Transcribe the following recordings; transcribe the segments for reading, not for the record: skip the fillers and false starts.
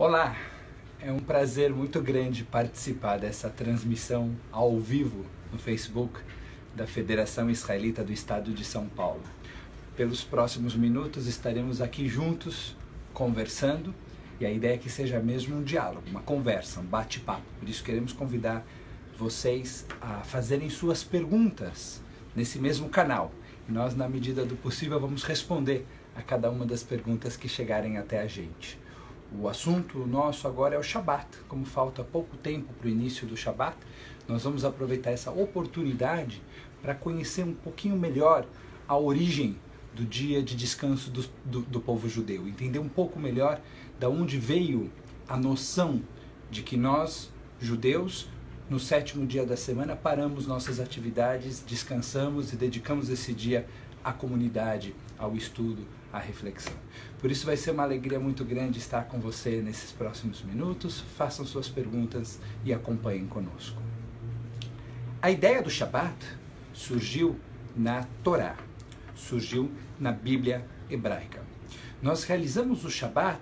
Olá, é um prazer muito grande participar dessa transmissão ao vivo no Facebook da Federação Israelita do Estado de São Paulo. Pelos próximos minutos estaremos aqui juntos conversando e a ideia é que seja mesmo um diálogo, uma conversa, um bate-papo. Por isso queremos convidar vocês a fazerem suas perguntas nesse mesmo canal. E nós, na medida do possível, vamos responder a cada uma das perguntas que chegarem até a gente. O assunto nosso agora é o Shabat. Como falta pouco tempo para o início do Shabat, nós vamos aproveitar essa oportunidade para conhecer um pouquinho melhor a origem do dia de descanso do povo judeu, entender um pouco melhor de onde veio a noção de que nós, judeus, no 7º dia da semana, paramos nossas atividades, descansamos e dedicamos esse dia à comunidade, ao estudo, à reflexão. Por isso vai ser uma alegria muito grande estar com você nesses próximos minutos. Façam suas perguntas e acompanhem conosco. A ideia do Shabat surgiu na Torá, surgiu na Bíblia hebraica. Nós realizamos o Shabat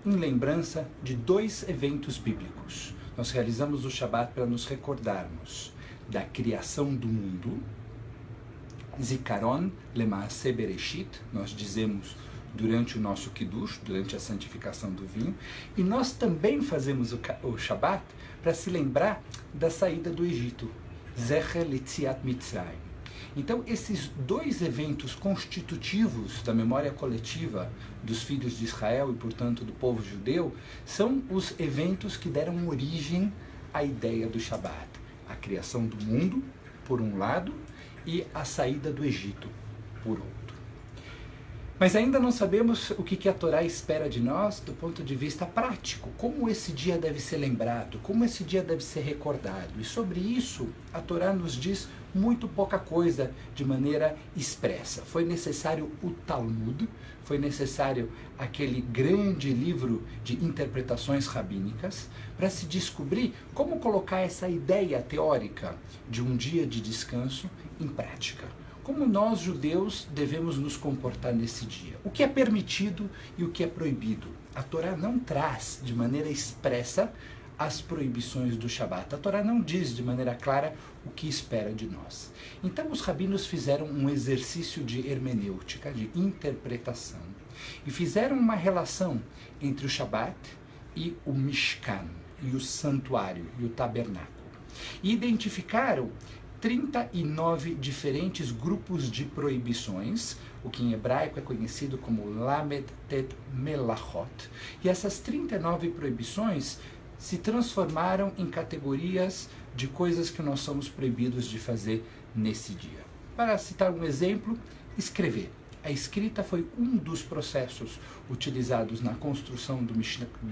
em lembrança de 2 eventos bíblicos. Nós realizamos o Shabat para nos recordarmos da criação do mundo, Zikaron Lemaaseh Bereshit, nós dizemos durante o nosso Kiddush, durante a santificação do vinho, e nós também fazemos o Shabat para se lembrar da saída do Egito, Zecher Letziat Mitzrayim. Então, esses 2 eventos constitutivos da memória coletiva dos filhos de Israel e, portanto, do povo judeu, são os eventos que deram origem à ideia do Shabat. A criação do mundo, por um lado, e a saída do Egito, por outro. Mas ainda não sabemos o que a Torá espera de nós do ponto de vista prático, como esse dia deve ser lembrado, como esse dia deve ser recordado. E sobre isso, a Torá nos diz muito pouca coisa de maneira expressa. Foi necessário o Talmud, foi necessário aquele grande livro de interpretações rabínicas para se descobrir como colocar essa ideia teórica de um dia de descanso em prática. Como nós, judeus, devemos nos comportar nesse dia? O que é permitido e o que é proibido? A Torá não traz de maneira expressa as proibições do Shabat. A Torá não diz de maneira clara o que espera de nós. Então os rabinos fizeram um exercício de hermenêutica, de interpretação, e fizeram uma relação entre o Shabat e o Mishkan, e o santuário, e o tabernáculo. E identificaram 39 diferentes grupos de proibições, o que em hebraico é conhecido como Lamed Tet Melachot. E essas 39 proibições se transformaram em categorias de coisas que nós somos proibidos de fazer nesse dia. Para citar um exemplo, escrever. A escrita foi um dos processos utilizados na construção do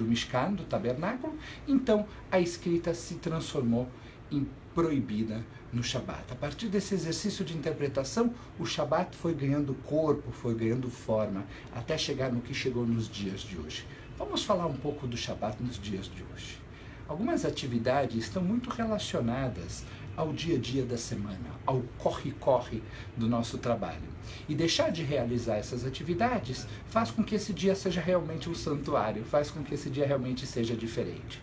Mishkan, do tabernáculo, então a escrita se transformou em proibida no Shabat. A partir desse exercício de interpretação, o Shabat foi ganhando corpo, foi ganhando forma, até chegar no que chegou nos dias de hoje. Vamos falar um pouco do Shabat nos dias de hoje. Algumas atividades estão muito relacionadas ao dia a dia da semana, ao corre-corre do nosso trabalho. E deixar de realizar essas atividades faz com que esse dia seja realmente um santuário, faz com que esse dia realmente seja diferente.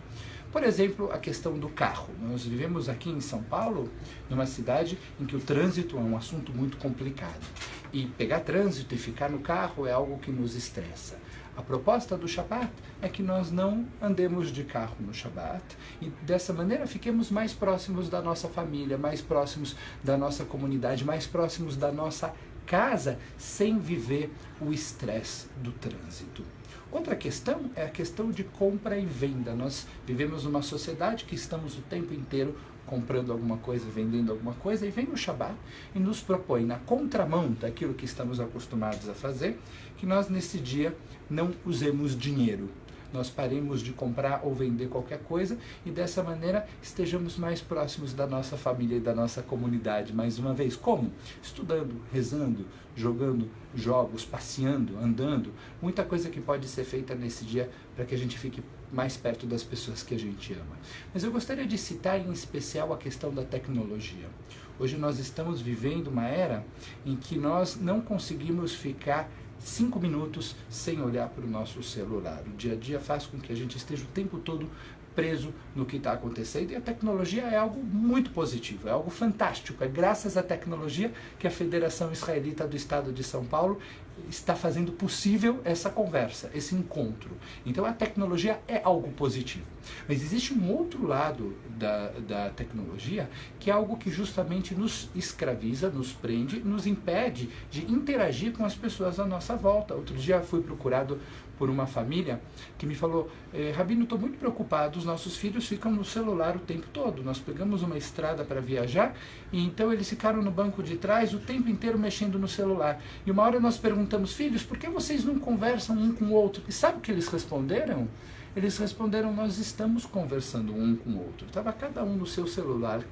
Por exemplo, a questão do carro. Nós vivemos aqui em São Paulo, numa cidade em que o trânsito é um assunto muito complicado. E pegar trânsito e ficar no carro é algo que nos estressa. A proposta do Shabat é que nós não andemos de carro no Shabat e dessa maneira fiquemos mais próximos da nossa família, mais próximos da nossa comunidade, mais próximos da nossa casa, sem viver o estresse do trânsito. Outra questão é a questão de compra e venda. Nós vivemos numa sociedade que estamos o tempo inteiro comprando alguma coisa, vendendo alguma coisa, e vem o Shabat e nos propõe, na contramão daquilo que estamos acostumados a fazer, que nós nesse dia não usemos dinheiro. Nós paremos de comprar ou vender qualquer coisa e dessa maneira estejamos mais próximos da nossa família e da nossa comunidade. Mais uma vez, como? Estudando, rezando, jogando jogos, passeando, andando. Muita coisa que pode ser feita nesse dia para que a gente fique mais perto das pessoas que a gente ama. Mas eu gostaria de citar em especial a questão da tecnologia. Hoje nós estamos vivendo uma era em que nós não conseguimos ficar 5 minutos sem olhar para o nosso celular. O dia a dia faz com que a gente esteja o tempo todo preso no que está acontecendo, e a tecnologia é algo muito positivo, é algo fantástico. É graças à tecnologia que a Federação Israelita do Estado de São Paulo está fazendo possível essa conversa, esse encontro. Então a tecnologia é algo positivo. Mas existe um outro lado da tecnologia, que é algo que justamente nos escraviza, nos prende, nos impede de interagir com as pessoas à nossa volta. Outro dia fui procurado por uma família que me falou: Rabino, estou muito preocupado, os nossos filhos ficam no celular o tempo todo. Nós pegamos uma estrada para viajar e então eles ficaram no banco de trás o tempo inteiro mexendo no celular. E uma hora nós perguntamos: filhos, por que vocês não conversam um com o outro? E sabe o que eles responderam? Eles responderam: nós estamos conversando um com o outro. Estava cada um no seu celular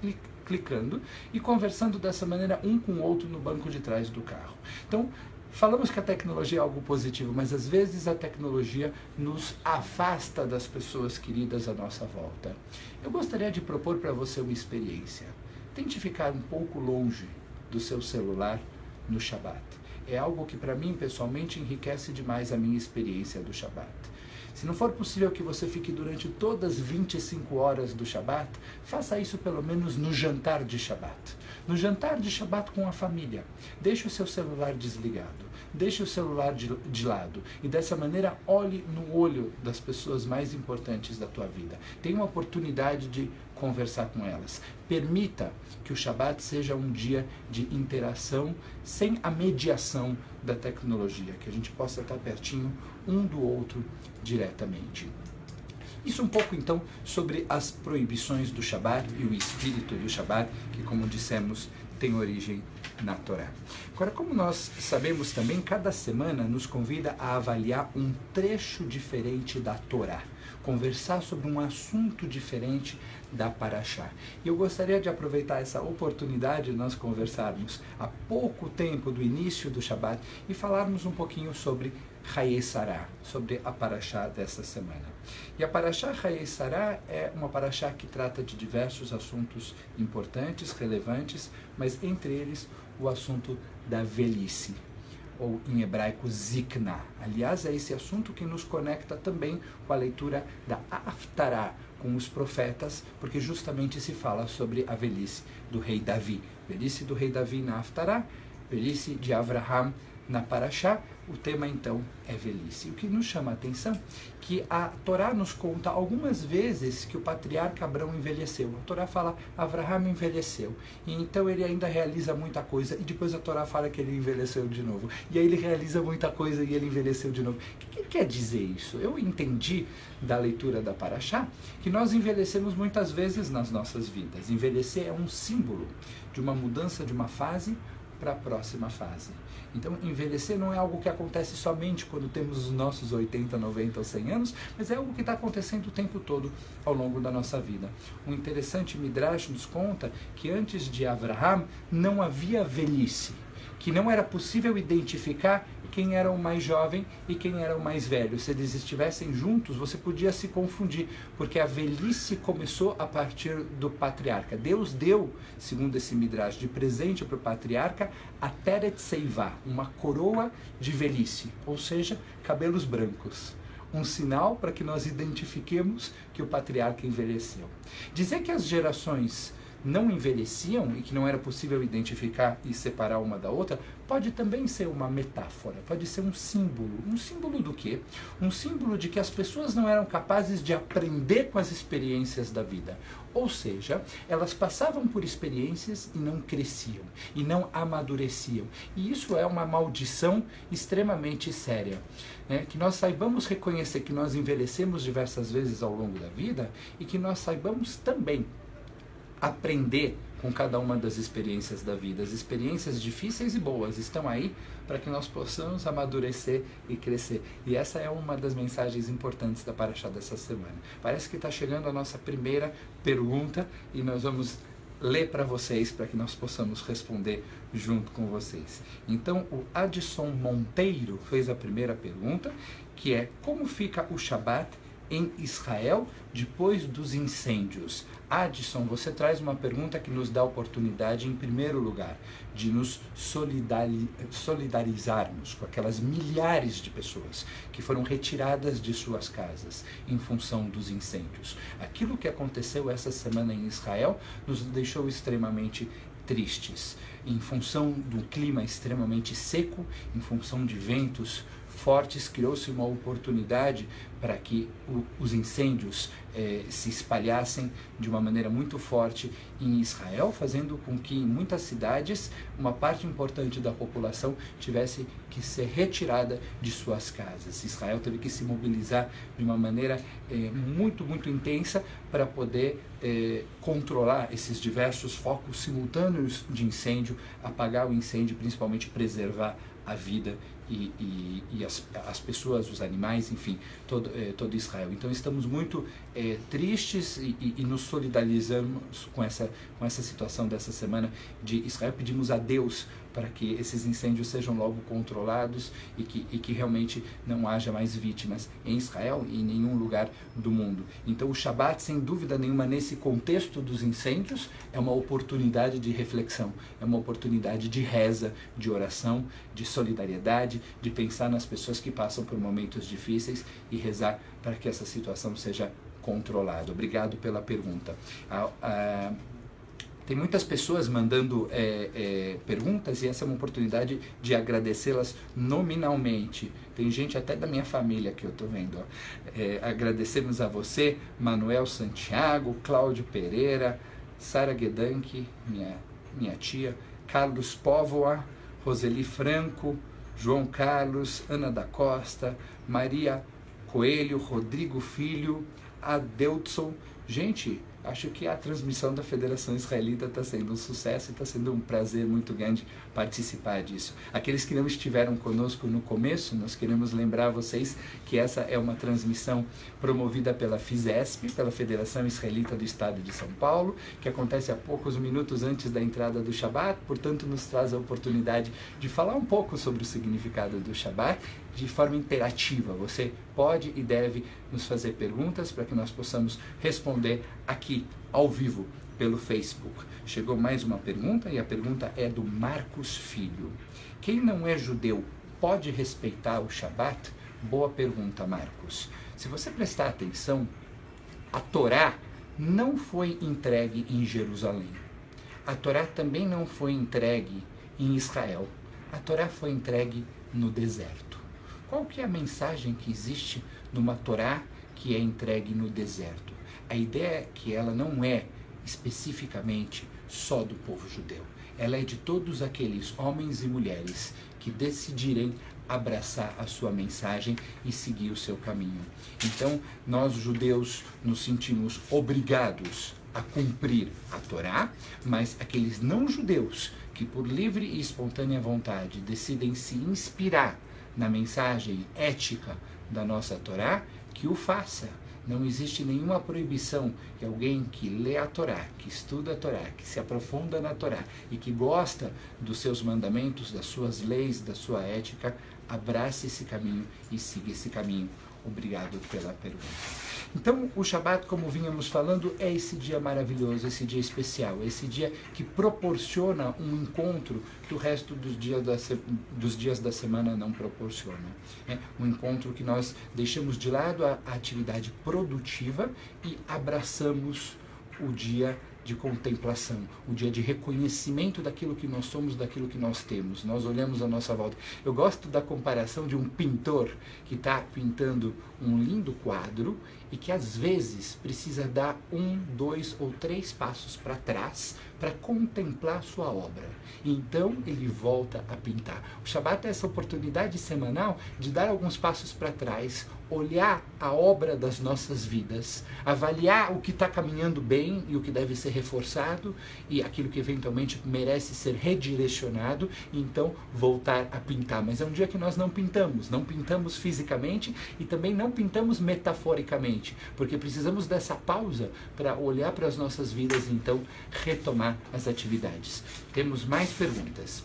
clicando e conversando dessa maneira um com o outro no banco de trás do carro. Então, falamos que a tecnologia é algo positivo, mas às vezes a tecnologia nos afasta das pessoas queridas à nossa volta. Eu gostaria de propor para você uma experiência. Tente ficar um pouco longe do seu celular no Shabat. É algo que para mim pessoalmente enriquece demais a minha experiência do Shabat. Se não for possível que você fique durante todas as 25 horas do Shabat, faça isso pelo menos no jantar de Shabat. No jantar de Shabat com a família, deixe o seu celular desligado, deixe o celular de lado e dessa maneira olhe no olho das pessoas mais importantes da tua vida. Tenha uma oportunidade de conversar com elas. Permita que o Shabat seja um dia de interação sem a mediação da tecnologia, que a gente possa estar pertinho um do outro diretamente. Isso um pouco então sobre as proibições do Shabat e o espírito do Shabat, que, como dissemos, tem origem na Torá. Agora, como nós sabemos também, cada semana nos convida a avaliar um trecho diferente da Torá, conversar sobre um assunto diferente da Parashá. E eu gostaria de aproveitar essa oportunidade de nós conversarmos há pouco tempo do início do Shabat e falarmos um pouquinho sobre Hayei Sarah, sobre a Parashá dessa semana. E a Parashá Hayei Sarah é uma Parashá que trata de diversos assuntos importantes, relevantes, mas entre eles o assunto da velhice, ou em hebraico Zikna. Aliás, é esse assunto que nos conecta também com a leitura da Haftarah, com os profetas, porque justamente se fala sobre a velhice do rei Davi. Velhice do rei Davi na Haftarah, velhice de Avraham na Parashá. O tema então é velhice. O que nos chama a atenção é que a Torá nos conta algumas vezes que o patriarca Abrão envelheceu. A Torá fala: Avraham envelheceu, e então ele ainda realiza muita coisa, e depois a Torá fala que ele envelheceu de novo, e aí ele realiza muita coisa e ele envelheceu de novo. O que quer dizer isso? Eu entendi da leitura da Parashá que nós envelhecemos muitas vezes nas nossas vidas. Envelhecer é um símbolo de uma mudança de uma fase para a próxima fase. Então, envelhecer não é algo que acontece somente quando temos os nossos 80, 90 ou 100 anos, mas é algo que está acontecendo o tempo todo ao longo da nossa vida. Um interessante Midrash nos conta que antes de Avraham não havia velhice, que não era possível identificar quem era o mais jovem e quem era o mais velho. Se eles estivessem juntos, você podia se confundir, porque a velhice começou a partir do patriarca. Deus deu, segundo esse Midrash, de presente para o patriarca, a Teret Seivá, uma coroa de velhice, ou seja, cabelos brancos. Um sinal para que nós identifiquemos que o patriarca envelheceu. Dizer que as gerações não envelheciam e que não era possível identificar e separar uma da outra, pode também ser uma metáfora, pode ser um símbolo. Um símbolo do quê? Um símbolo de que as pessoas não eram capazes de aprender com as experiências da vida. Ou seja, elas passavam por experiências e não cresciam, e não amadureciam. E isso é uma maldição extremamente séria. Que nós saibamos reconhecer que nós envelhecemos diversas vezes ao longo da vida e que nós saibamos também aprender com cada uma das experiências da vida. As experiências difíceis e boas estão aí para que nós possamos amadurecer e crescer. E essa é uma das mensagens importantes da Parashá dessa semana. Parece que está chegando a nossa primeira pergunta e nós vamos ler para vocês, para que nós possamos responder junto com vocês. Então, o Adson Monteiro fez a primeira pergunta, que é: como fica o Shabat em Israel depois dos incêndios? Adson, você traz uma pergunta que nos dá a oportunidade, em primeiro lugar, de nos solidarizarmos com aquelas milhares de pessoas que foram retiradas de suas casas em função dos incêndios. Aquilo que aconteceu essa semana em Israel nos deixou extremamente tristes, em função do clima extremamente seco, em função de ventos fortes, criou-se uma oportunidade para que os incêndios se espalhassem de uma maneira muito forte em Israel, fazendo com que em muitas cidades uma parte importante da população tivesse que ser retirada de suas casas. Israel teve que se mobilizar de uma maneira muito intensa para poder controlar esses diversos focos simultâneos de incêndio, apagar o incêndio, principalmente preservar a vida e as pessoas, os animais, enfim, todo Israel. Então estamos muito tristes e nos solidarizamos com essa situação dessa semana de Israel. Pedimos a Deus para que esses incêndios sejam logo controlados e que realmente não haja mais vítimas em Israel e em nenhum lugar do mundo. Então o Shabat, sem dúvida nenhuma, nesse contexto dos incêndios, é uma oportunidade de reflexão, é uma oportunidade de reza, de oração, de solidariedade, de pensar nas pessoas que passam por momentos difíceis e rezar para que essa situação seja controlada. Obrigado pela pergunta. Tem muitas pessoas mandando perguntas e essa é uma oportunidade de agradecê-las nominalmente. Tem gente até da minha família que eu estou vendo. Agradecemos a você, Manuel Santiago, Cláudio Pereira, Sara Guedanque, minha tia, Carlos Póvoa, Roseli Franco, João Carlos, Ana da Costa, Maria Coelho, Rodrigo Filho, Adeudson. Gente, acho que a transmissão da Federação Israelita está sendo um sucesso e está sendo um prazer muito grande participar disso. Aqueles que não estiveram conosco no começo, nós queremos lembrar vocês que essa é uma transmissão promovida pela FISESP, pela Federação Israelita do Estado de São Paulo, que acontece a poucos minutos antes da entrada do Shabat, portanto nos traz a oportunidade de falar um pouco sobre o significado do Shabat de forma interativa. Você pode e deve nos fazer perguntas para que nós possamos responder aqui, ao vivo, pelo Facebook. Chegou mais uma pergunta e a pergunta é do Marcos Filho. Quem não é judeu pode respeitar o Shabat? Boa pergunta, Marcos. Se você prestar atenção, a Torá não foi entregue em Jerusalém. A Torá também não foi entregue em Israel. A Torá foi entregue no deserto. Qual que é a mensagem que existe numa Torá que é entregue no deserto? A ideia é que ela não é especificamente só do povo judeu. Ela é de todos aqueles homens e mulheres que decidirem abraçar a sua mensagem e seguir o seu caminho. Então, nós judeus nos sentimos obrigados a cumprir a Torá, mas aqueles não judeus que por livre e espontânea vontade decidem se inspirar na mensagem ética da nossa Torá, que o faça. Não existe nenhuma proibição que alguém que lê a Torá, que estuda a Torá, que se aprofunda na Torá e que gosta dos seus mandamentos, das suas leis, da sua ética, abrace esse caminho e siga esse caminho. Obrigado pela pergunta. Então, o Shabat, como vínhamos falando, é esse dia maravilhoso, esse dia especial, esse dia que proporciona um encontro que o resto dos dias da semana não proporciona. É um encontro que nós deixamos de lado a atividade produtiva e abraçamos o dia de contemplação, o dia de reconhecimento daquilo que nós somos, daquilo que nós temos. Nós olhamos à nossa volta. Eu gosto da comparação de um pintor que está pintando um lindo quadro e que às vezes precisa dar 1, 2 ou 3 passos para trás para contemplar sua obra. E então ele volta a pintar. O Shabat é essa oportunidade semanal de dar alguns passos para trás, olhar a obra das nossas vidas, avaliar o que está caminhando bem e o que deve ser reforçado e aquilo que eventualmente merece ser redirecionado e então voltar a pintar. Mas é um dia que nós não pintamos fisicamente e também não pintamos metaforicamente, porque precisamos dessa pausa para olhar para as nossas vidas e então retomar as atividades. Temos mais perguntas.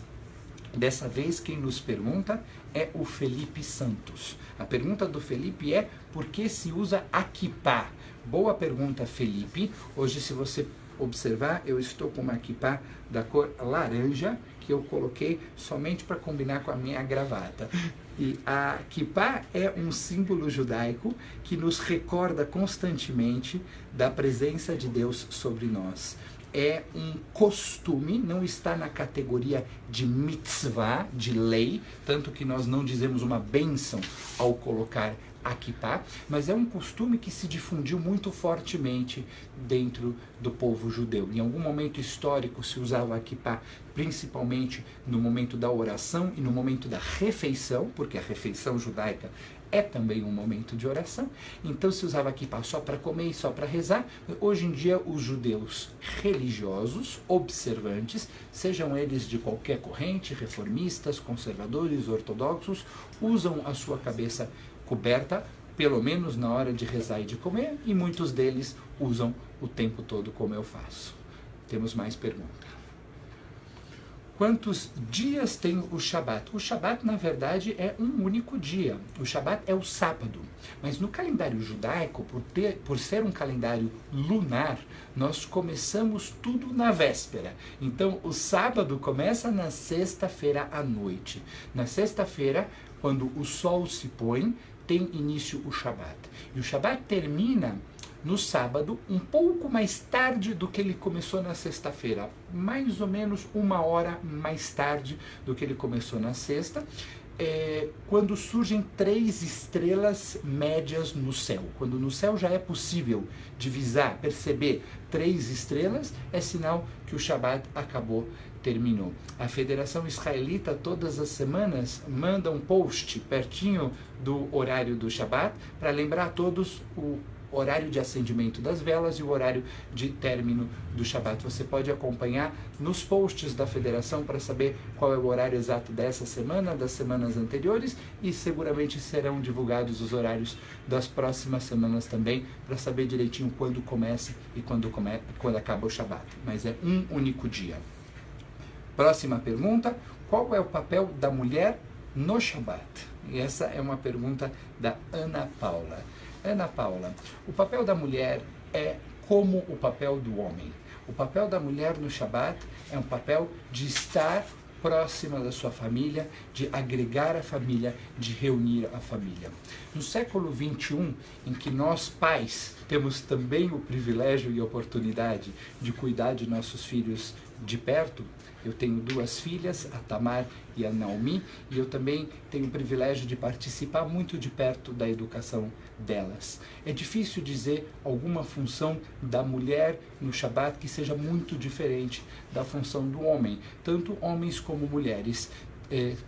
Dessa vez, quem nos pergunta é o Felipe Santos. A pergunta do Felipe é: por que se usa a kippá? Boa pergunta, Felipe. Hoje, se você observar, eu estou com uma kippá da cor laranja, que eu coloquei somente para combinar com a minha gravata. E a kippá é um símbolo judaico que nos recorda constantemente da presença de Deus sobre nós. É um costume, não está na categoria de mitzvah, de lei, tanto que nós não dizemos uma bênção ao colocar a kippá, mas é um costume que se difundiu muito fortemente dentro do povo judeu. Em algum momento histórico se usava a kippá principalmente no momento da oração e no momento da refeição, porque a refeição judaica é também um momento de oração, então se usava a kippá só para comer e só para rezar. Hoje em dia os judeus religiosos, observantes, sejam eles de qualquer corrente, reformistas, conservadores, ortodoxos, usam a sua cabeça coberta, pelo menos na hora de rezar e de comer, e muitos deles usam o tempo todo como eu faço. Temos mais pergunta. Quantos dias tem o Shabat? O Shabat, na verdade, é um único dia. O Shabat é o sábado. Mas no calendário judaico, por ser um calendário lunar, nós começamos tudo na véspera. Então, o sábado começa na sexta-feira à noite. Na sexta-feira, quando o sol se põe, tem início o Shabat. E o Shabat termina no sábado, um pouco mais tarde do que ele começou na sexta-feira, mais ou menos 1 hora mais tarde do que ele começou na sexta, quando surgem 3 estrelas médias no céu. Quando no céu já é possível divisar, perceber 3 estrelas, é sinal que o Shabat acabou, terminou. A Federação Israelita todas as semanas manda um post pertinho do horário do Shabat para lembrar a todos o horário de acendimento das velas e o horário de término do Shabat. Você pode acompanhar nos posts da Federação para saber qual é o horário exato dessa semana, das semanas anteriores, e seguramente serão divulgados os horários das próximas semanas também, para saber direitinho quando começa e quando acaba o Shabat. Mas é um único dia. Próxima pergunta: qual é o papel da mulher no Shabat? E essa é uma pergunta da Ana Paula. Ana Paula, o papel da mulher é como o papel do homem. O papel da mulher no Shabat é um papel de estar próxima da sua família, de agregar a família, de reunir a família. No século XXI, em que nós pais temos também o privilégio e a oportunidade de cuidar de nossos filhos de perto, eu tenho 2 filhas, a Tamar e a Naomi, e eu também tenho o privilégio de participar muito de perto da educação delas. É difícil dizer alguma função da mulher no Shabat que seja muito diferente da função do homem. Tanto homens como mulheres,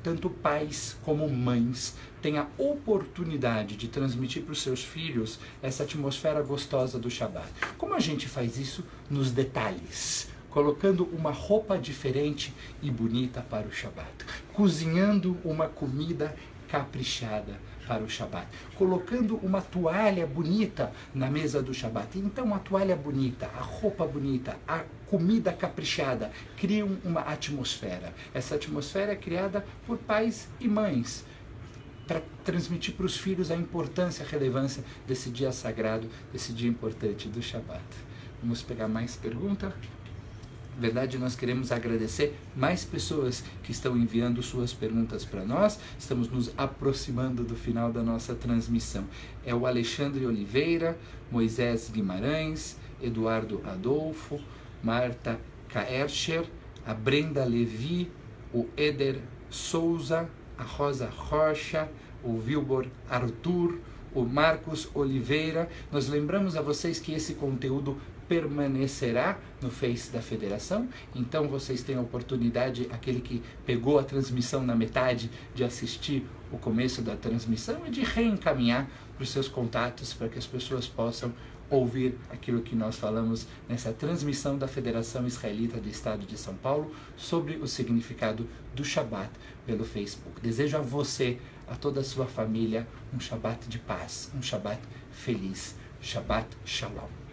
tanto pais como mães, têm a oportunidade de transmitir para os seus filhos essa atmosfera gostosa do Shabat. Como a gente faz isso? Nos detalhes. Colocando uma roupa diferente e bonita para o Shabat, cozinhando uma comida caprichada para o Shabat, colocando uma toalha bonita na mesa do Shabat. Então a toalha bonita, a roupa bonita, a comida caprichada criam uma atmosfera. Essa atmosfera é criada por pais e mães, para transmitir para os filhos a importância, a relevância desse dia sagrado, desse dia importante do Shabat. Vamos pegar mais pergunta? Na verdade, nós queremos agradecer mais pessoas que estão enviando suas perguntas para nós. Estamos nos aproximando do final da nossa transmissão. É o Alexandre Oliveira, Moisés Guimarães, Eduardo Adolfo, Marta Kaerscher, a Brenda Levi, o Eder Souza, a Rosa Rocha, o Wilbur Arthur, o Marcos Oliveira. Nós lembramos a vocês que esse conteúdo permanecerá no Face da Federação, então vocês têm a oportunidade, aquele que pegou a transmissão na metade, de assistir o começo da transmissão e de reencaminhar para os seus contatos, para que as pessoas possam ouvir aquilo que nós falamos nessa transmissão da Federação Israelita do Estado de São Paulo sobre o significado do Shabat pelo Facebook. Desejo a você, a toda a sua família, um Shabat de paz, um Shabat feliz. Shabat Shalom.